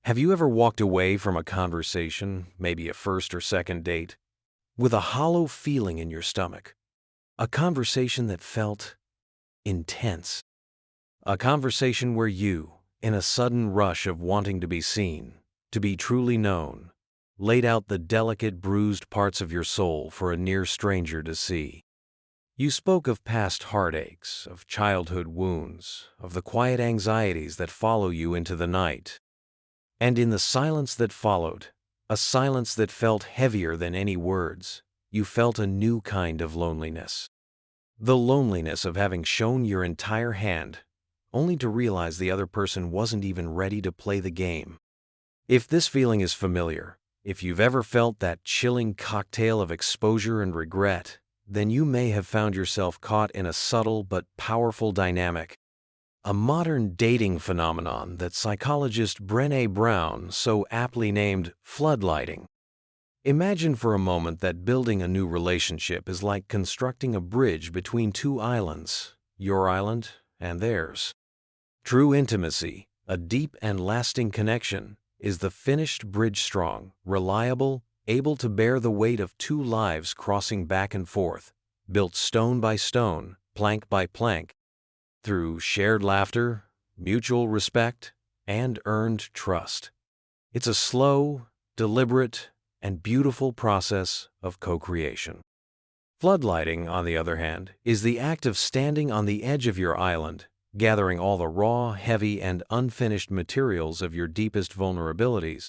Have you ever walked away from a conversation, maybe a first or second date, with a hollow feeling in your stomach? A conversation that felt intense. A conversation where you, in a sudden rush of wanting to be seen, to be truly known, laid out the delicate, bruised parts of your soul for a near stranger to see. You spoke of past heartaches, of childhood wounds, of the quiet anxieties that follow you into the night. And in the silence that followed, a silence that felt heavier than any words, you felt a new kind of loneliness. The loneliness of having shown your entire hand, only to realize the other person wasn't even ready to play the game. If this feeling is familiar, if you've ever felt that chilling cocktail of exposure and regret, then you may have found yourself caught in a subtle but powerful dynamic. A modern dating phenomenon that psychologist Brené Brown so aptly named floodlighting. Imagine for a moment that building a new relationship is like constructing a bridge between two islands, your island and theirs. True intimacy, a deep and lasting connection, is the finished bridge strong, reliable, able to bear the weight of two lives crossing back and forth, built stone by stone, plank by plank, through shared laughter, mutual respect, and earned trust. It's a slow, deliberate, and beautiful process of co-creation. Floodlighting, on the other hand, is the act of standing on the edge of your island, gathering all the raw, heavy, and unfinished materials of your deepest vulnerabilities,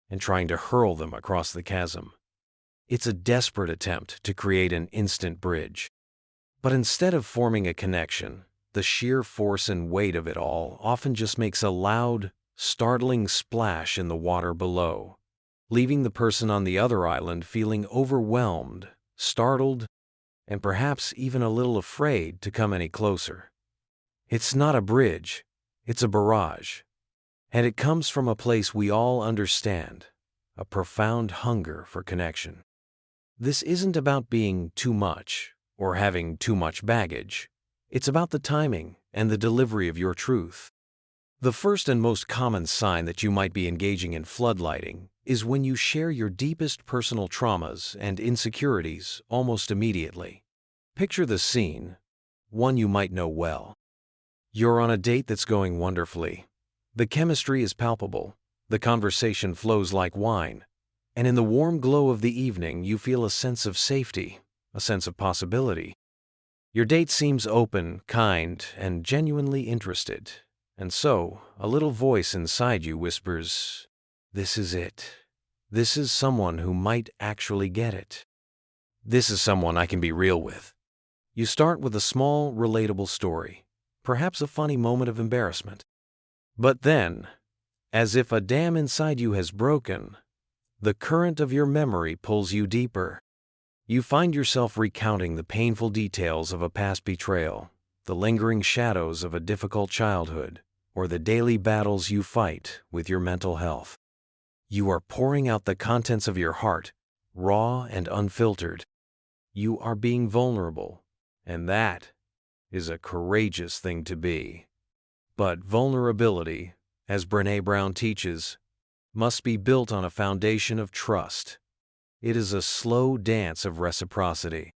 and trying to hurl them across the chasm. It's a desperate attempt to create an instant bridge. But instead of forming a connection, the sheer force and weight of it all often just makes a loud, startling splash in the water below, leaving the person on the other island feeling overwhelmed, startled, and perhaps even a little afraid to come any closer. It's not a bridge, it's a barrage. And it comes from a place we all understand, a profound hunger for connection. This isn't about being too much or having too much baggage. It's about the timing and the delivery of your truth. The first and most common sign that you might be engaging in floodlighting is when you share your deepest personal traumas and insecurities almost immediately. Picture the scene, one you might know well. You're on a date that's going wonderfully. The chemistry is palpable, the conversation flows like wine, and in the warm glow of the evening you feel a sense of safety, a sense of possibility. Your date seems open, kind, and genuinely interested, and so a little voice inside you whispers, "This is it. This is someone who might actually get it. This is someone I can be real with." You start with a small, relatable story, perhaps a funny moment of embarrassment. But then, as if a dam inside you has broken, the current of your memory pulls you deeper. You find yourself recounting the painful details of a past betrayal, the lingering shadows of a difficult childhood, or the daily battles you fight with your mental health. You are pouring out the contents of your heart, raw and unfiltered. You are being vulnerable, and that is a courageous thing to be. But vulnerability, as Brené Brown teaches, must be built on a foundation of trust. It is a slow dance of reciprocity.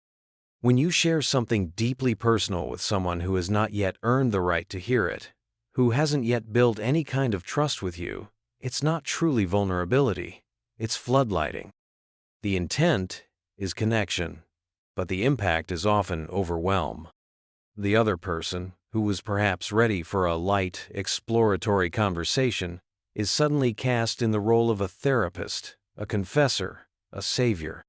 When you share something deeply personal with someone who has not yet earned the right to hear it, who hasn't yet built any kind of trust with you, it's not truly vulnerability, it's floodlighting. The intent is connection, but the impact is often overwhelm. The other person, who was perhaps ready for a light, exploratory conversation, is suddenly cast in the role of a therapist, a confessor, a savior.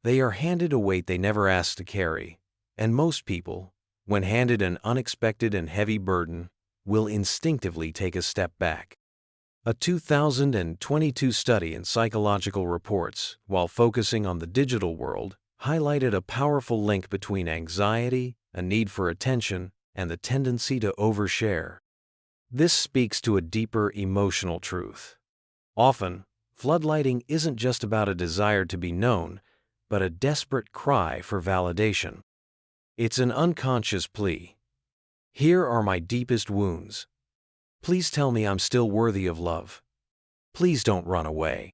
They are handed a weight they never asked to carry, and most people, when handed an unexpected and heavy burden, will instinctively take a step back. A 2022 study in psychological reports, while focusing on the digital world, highlighted a powerful link between anxiety, a need for attention, and the tendency to overshare. This speaks to a deeper emotional truth. Often, floodlighting isn't just about a desire to be known, but a desperate cry for validation. It's an unconscious plea. Here are my deepest wounds. Please tell me I'm still worthy of love. please don't run away.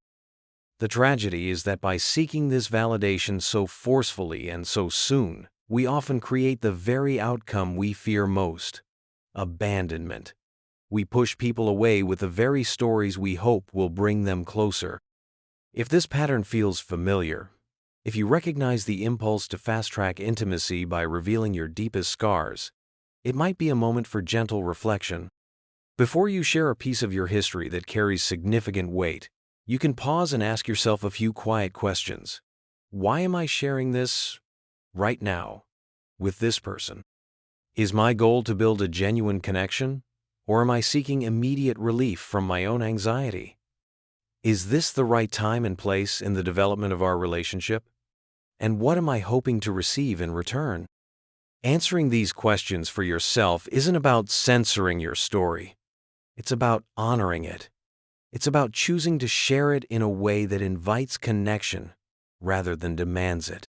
The tragedy is that by seeking this validation so forcefully and so soon, we often create the very outcome we fear most: abandonment. We push people away with the very stories we hope will bring them closer. If this pattern feels familiar, if you recognize the impulse to fast-track intimacy by revealing your deepest scars, it might be a moment for gentle reflection. Before you share a piece of your history that carries significant weight, you can pause and ask yourself a few quiet questions. Why am I sharing this right now with this person? Is my goal to build a genuine connection, or am I seeking immediate relief from my own anxiety? Is this the right time and place in the development of our relationship? And what am I hoping to receive in return? Answering these questions for yourself isn't about censoring your story. It's about honoring it. It's about choosing to share it in a way that invites connection rather than demands it.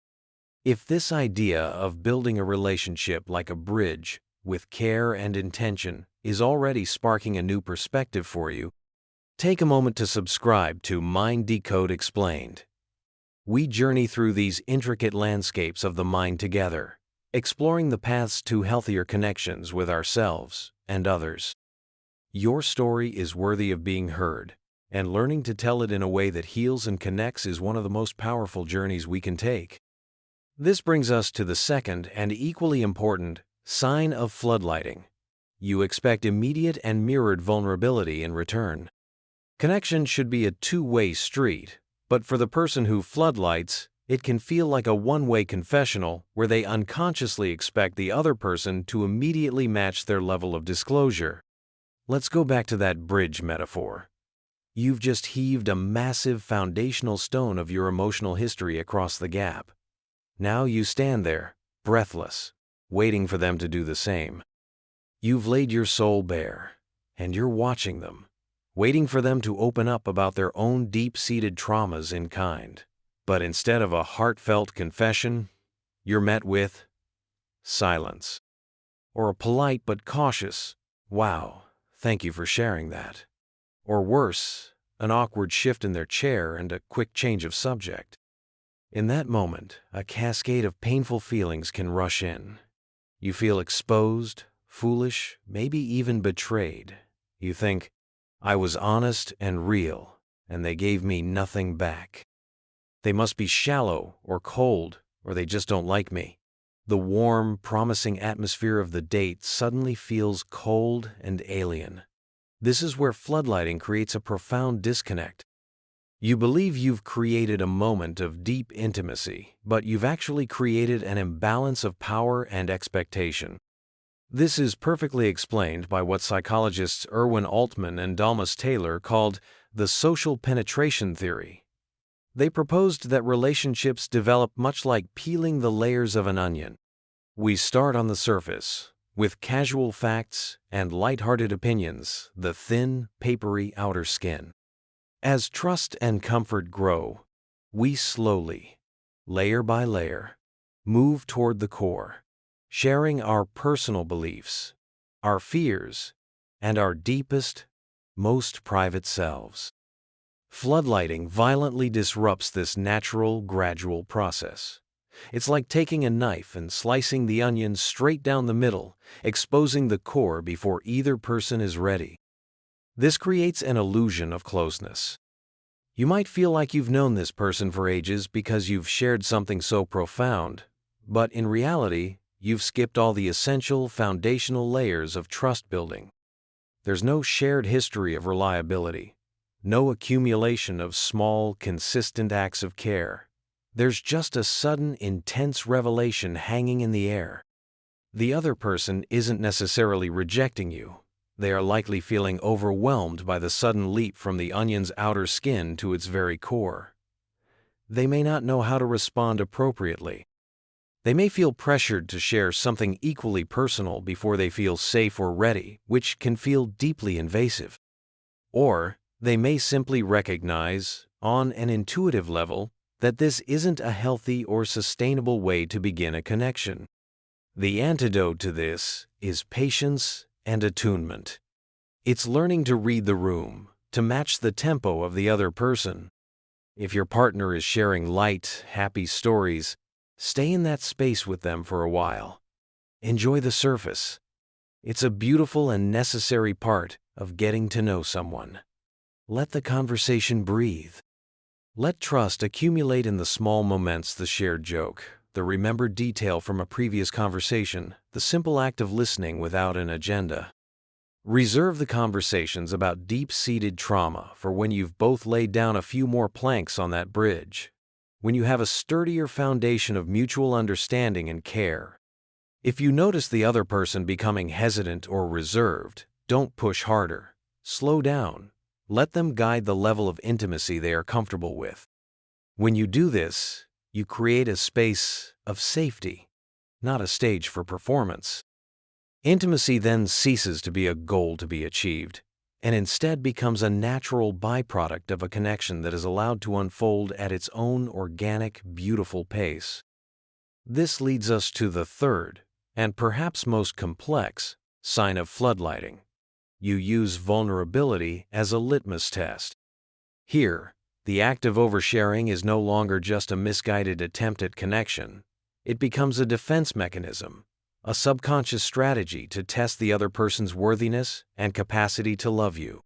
If this idea of building a relationship like a bridge with care and intention is already sparking a new perspective for you, take a moment to subscribe to Mind Decode Explained. We journey through these intricate landscapes of the mind together, exploring the paths to healthier connections with ourselves and others. Your story is worthy of being heard, and learning to tell it in a way that heals and connects is one of the most powerful journeys we can take. This brings us to the second and equally important sign of floodlighting. You expect immediate and mirrored vulnerability in return. Connection should be a two-way street, but for the person who floodlights, it can feel like a one-way confessional where they unconsciously expect the other person to immediately match their level of disclosure. Let's go back to that bridge metaphor. You've just heaved a massive foundational stone of your emotional history across the gap. Now you stand there, breathless, waiting for them to do the same. You've laid your soul bare, and you're watching them, waiting for them to open up about their own deep-seated traumas in kind. But instead of a heartfelt confession, you're met with silence, or a polite but cautious, "Wow, thank you for sharing that." Or worse, an awkward shift in their chair and a quick change of subject. In that moment, a cascade of painful feelings can rush in. You feel exposed, foolish, maybe even betrayed. You think, "I was honest and real, and they gave me nothing back. They must be shallow or cold, or they just don't like me." The warm, promising atmosphere of the date suddenly feels cold and alien. This is where floodlighting creates a profound disconnect. You believe you've created a moment of deep intimacy, but you've actually created an imbalance of power and expectation. This is perfectly explained by what psychologists Erwin Altman and Dalmas Taylor called the social penetration theory. They proposed that relationships develop much like peeling the layers of an onion. We start on the surface, with casual facts and lighthearted opinions, the thin, papery outer skin. As trust and comfort grow, we slowly, layer by layer, move toward the core, sharing our personal beliefs, our fears, and our deepest, most private selves. Floodlighting violently disrupts this natural, gradual process. It's like taking a knife and slicing the onion straight down the middle, exposing the core before either person is ready. This creates an illusion of closeness. You might feel like you've known this person for ages because you've shared something so profound, but in reality, you've skipped all the essential, foundational layers of trust building. There's no shared history of reliability, no accumulation of small, consistent acts of care. There's just a sudden, intense revelation hanging in the air. The other person isn't necessarily rejecting you. They are likely feeling overwhelmed by the sudden leap from the onion's outer skin to its very core. They may not know how to respond appropriately. They may feel pressured to share something equally personal before they feel safe or ready, which can feel deeply invasive. Or they may simply recognize, on an intuitive level, that this isn't a healthy or sustainable way to begin a connection. The antidote to this is patience and attunement. It's learning to read the room, to match the tempo of the other person. If your partner is sharing light, happy stories, stay in that space with them for a while. Enjoy the surface. It's a beautiful and necessary part of getting to know someone. Let the conversation breathe. Let trust accumulate in the small moments: the shared joke, the remembered detail from a previous conversation, the simple act of listening without an agenda. Reserve the conversations about deep-seated trauma for when you've both laid down a few more planks on that bridge, when you have a sturdier foundation of mutual understanding and care. If you notice the other person becoming hesitant or reserved, don't push harder. Slow down. Let them guide the level of intimacy they are comfortable with. When you do this, you create a space of safety, not a stage for performance. Intimacy then ceases to be a goal to be achieved, and instead becomes a natural byproduct of a connection that is allowed to unfold at its own organic, beautiful pace. This leads us to the third, and perhaps most complex, sign of floodlighting. You use vulnerability as a litmus test. Here, the act of oversharing is no longer just a misguided attempt at connection. It becomes a defense mechanism, a subconscious strategy to test the other person's worthiness and capacity to love you.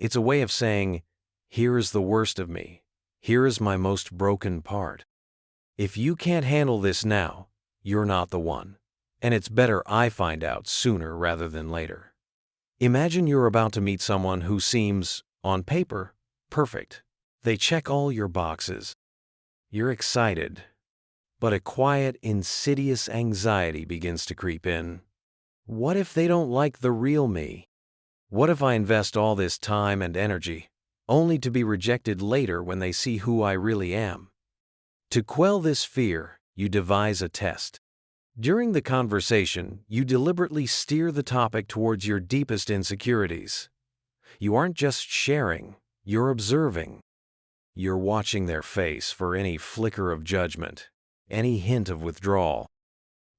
It's a way of saying, here is the worst of me. Here is my most broken part. If you can't handle this now, you're not the one. And it's better I find out sooner rather than later. Imagine you're about to meet someone who seems, on paper, perfect. They check all your boxes. You're excited, but a quiet, insidious anxiety begins to creep in. What if they don't like the real me? What if I invest all this time and energy, only to be rejected later when they see who I really am? To quell this fear, you devise a test. During the conversation, you deliberately steer the topic towards your deepest insecurities. You aren't just sharing, you're observing. You're watching their face for any flicker of judgment, any hint of withdrawal.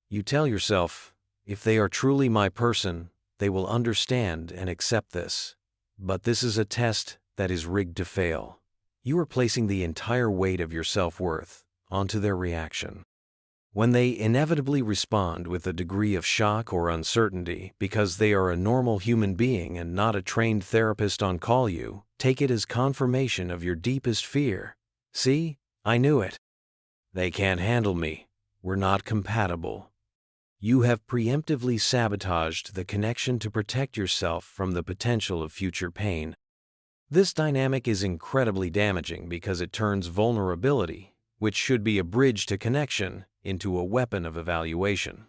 You tell yourself, if they are truly my person, they will understand and accept this. But this is a test that is rigged to fail. You are placing the entire weight of your self-worth onto their reaction. When they inevitably respond with a degree of shock or uncertainty because they are a normal human being and not a trained therapist on call, you take it as confirmation of your deepest fear. See, I knew it. They can't handle me. We're not compatible. You have preemptively sabotaged the connection to protect yourself from the potential of future pain. This dynamic is incredibly damaging because it turns vulnerability, which should be a bridge to connection, into a weapon of evaluation.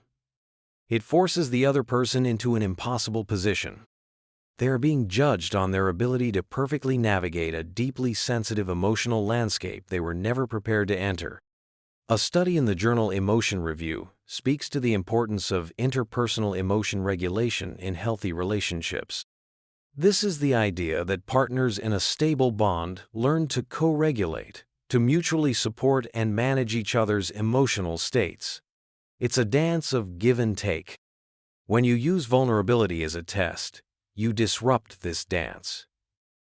It forces the other person into an impossible position. They are being judged on their ability to perfectly navigate a deeply sensitive emotional landscape they were never prepared to enter. A study in the journal Emotion Review speaks to the importance of interpersonal emotion regulation in healthy relationships. This is the idea that partners in a stable bond learn to co-regulate, to mutually support and manage each other's emotional states. It's a dance of give and take. When you use vulnerability as a test, you disrupt this dance.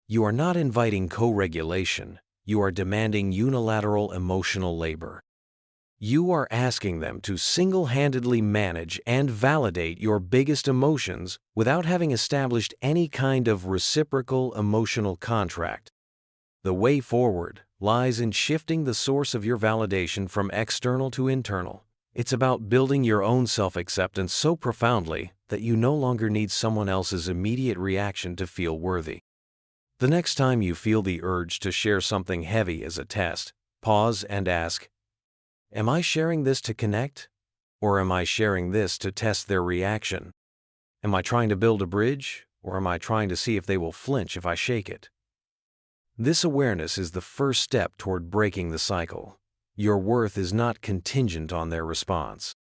You are not inviting co-regulation, you are demanding unilateral emotional labor. You are asking them to single-handedly manage and validate your biggest emotions without having established any kind of reciprocal emotional contract. The way forward lies in shifting the source of your validation from external to internal. It's about building your own self-acceptance so profoundly that you no longer need someone else's immediate reaction to feel worthy. The next time you feel the urge to share something heavy as a test, pause and ask, am I sharing this to connect? Or am I sharing this to test their reaction? Am I trying to build a bridge? Or am I trying to see if they will flinch if I shake it? This awareness is the first step toward breaking the cycle. Your worth is not contingent on their response.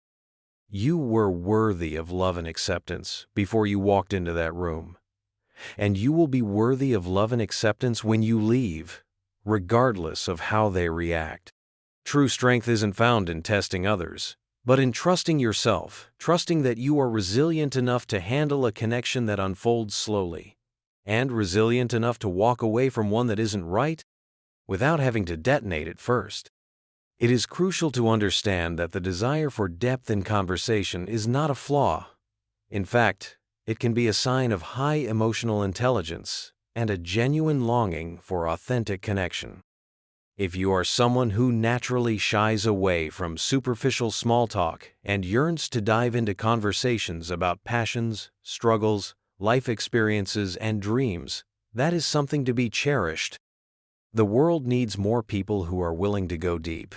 You were worthy of love and acceptance before you walked into that room. And you will be worthy of love and acceptance when you leave, regardless of how they react. True strength isn't found in testing others, but in trusting yourself, trusting that you are resilient enough to handle a connection that unfolds slowly, and resilient enough to walk away from one that isn't right without having to detonate it first. It is crucial to understand that the desire for depth in conversation is not a flaw. In fact, it can be a sign of high emotional intelligence and a genuine longing for authentic connection. If you are someone who naturally shies away from superficial small talk and yearns to dive into conversations about passions, struggles, life experiences, and dreams, that is something to be cherished. The world needs more people who are willing to go deep.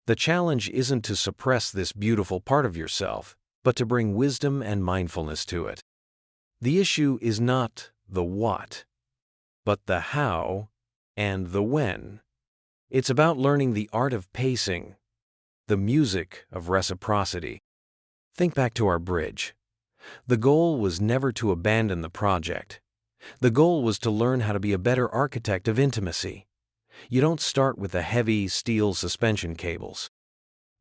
The challenge isn't to suppress this beautiful part of yourself, but to bring wisdom and mindfulness to it. The issue is not the what, but the how and the when. It's about learning the art of pacing, the music of reciprocity. Think back to our bridge. The goal was never to abandon the project. The goal was to learn how to be a better architect of intimacy. You don't start with the heavy steel suspension cables.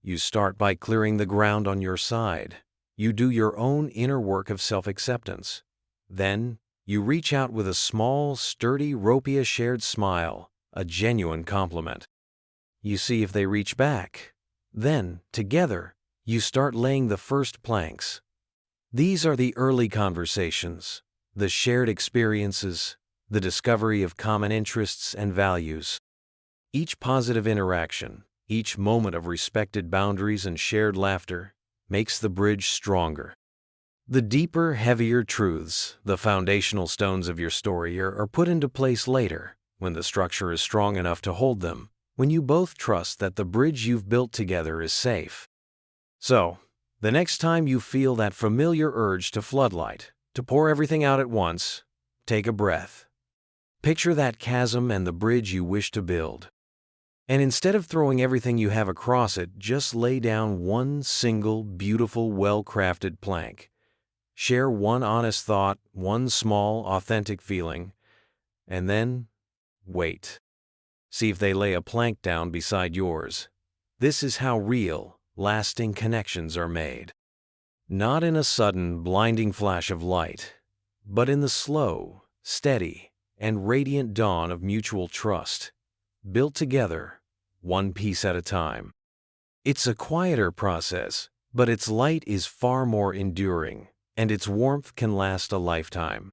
You start by clearing the ground on your side. You do your own inner work of self-acceptance. Then, you reach out with a small, sturdy, ropey shared smile, a genuine compliment. You see if they reach back. Then, together, you start laying the first planks. These are the early conversations, the shared experiences, the discovery of common interests and values. Each positive interaction, each moment of respected boundaries and shared laughter, makes the bridge stronger. The deeper, heavier truths, the foundational stones of your story, are put into place later, when the structure is strong enough to hold them, when you both trust that the bridge you've built together is safe. So, the next time you feel that familiar urge to floodlight, to pour everything out at once, take a breath. Picture that chasm and the bridge you wish to build. And instead of throwing everything you have across it, just lay down one single, beautiful, well-crafted plank. Share one honest thought, one small, authentic feeling, and then wait. See if they lay a plank down beside yours. This is how real, lasting connections are made. Not in a sudden, blinding flash of light, but in the slow, steady, and radiant dawn of mutual trust, built together, one piece at a time. It's a quieter process, but its light is far more enduring, and its warmth can last a lifetime.